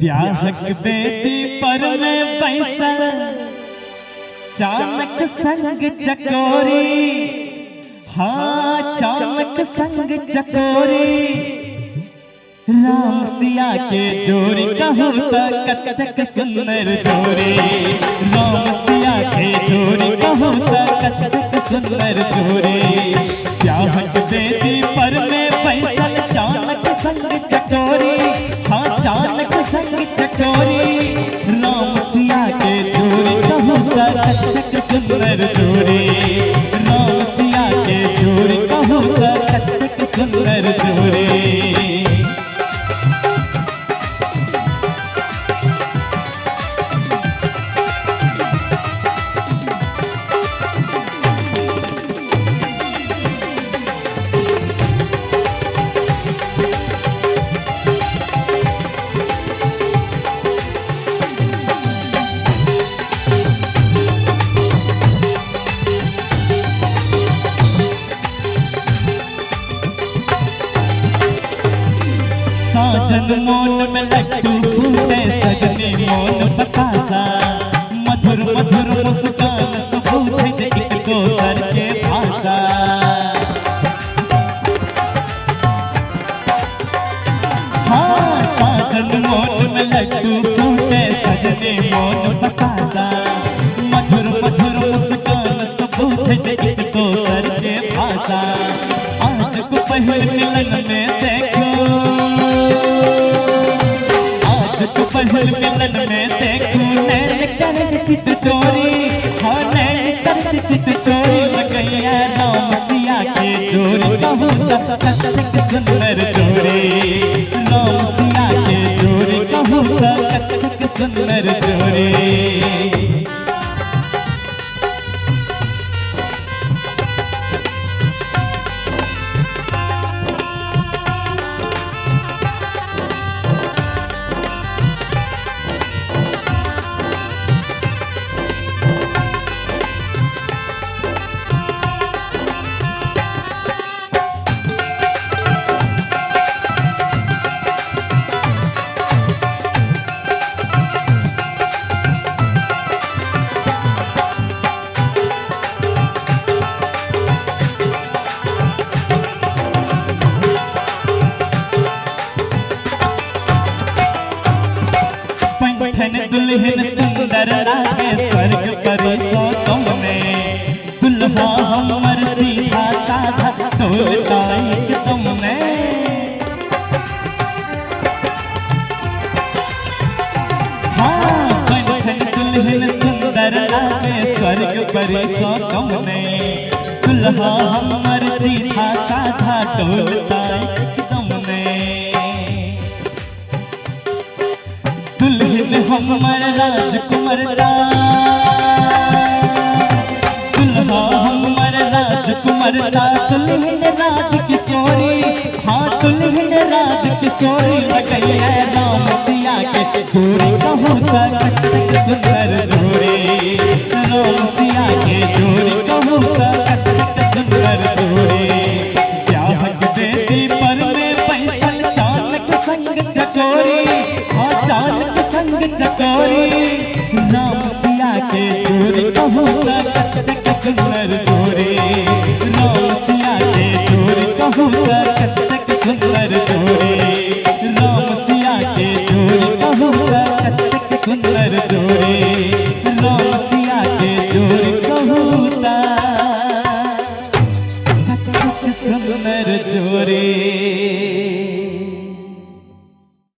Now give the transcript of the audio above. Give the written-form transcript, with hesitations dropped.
ब्याहक बेटी पर में बैसल चामक संग चकोरी, हाँ चामक संग चकोरी। राम सिया के जोड़ी कहूँ तो कतक सुंदर जोड़ी, राम सिया के जोड़ी कहूँ तो कतक सुंदर जोड़ी। ब्याहक बेटी पर में बैसल चामक संग चकोरी, हाँ चामक संग चकोरी। राम सिया के जोड़ी कहूँ तो कतक सुंदर जोड़ी, राम सिया के जोड़ी कहूँ तो कतक सुंदर जोड़ी। साजन मोन में लड्डू फूटे सजनी मोन बतासा, मधुर मधुर मुस्कान से पूछे एक दोसर के भाषा। हाँ साजन मोन में लड्डू फूटे सजनी मोन बतासा, मधुर मधुर मुस्कान से पूछे एक दोसर के भाषा। आज को पहले मिलन में देखो, पहल मिलन में देखूं नैन करत चित चोरी, हाँ नैन करत चित चोरी। लगैया राम सिया के जोड़ी कहूँ तो कतक सुंदर जोड़ी, राम सिया के जोड़ी कहूँ तो कतक सुंदर जोड़ी। दुल्हन सुंदर लागे स्वर्ग परी सो में, दुल्हा हमर सीधा साधा डोलता एकदम में। हाँ दुल्हन सुंदर लागे स्वर्ग परी सो में, दुल्हा हमर सीधा साधा डोलता एकदम में। दुल्हन हमर राजकुमार दुल्हा हमर राजकुमार दुल्हन राज किशोरी, हाँ दुल्हन राज किशोरी। लगैया राम सिया के जोड़ी कहूँ तो कतक सुंदर जोड़ी, राम सिया के जोड़ी कहूँ तो कतक सुंदर जोड़ी। ब्याहक बेटी पर में बैसल चालक संग चकोरी, हाँ चालक संग चकोरी। राम सिया के जोड़ी कहूँ तो कतक सुंदर जोड़ी, राम सिया के जोड़ी कहूँ तो कतक सुंदर जोड़ी, राम सिया के जोड़ी कहूँ तो कतक सुंदर जोड़ी, राम सिया के जोड़ी कहूँ तो कतक सुंदर जोड़ी।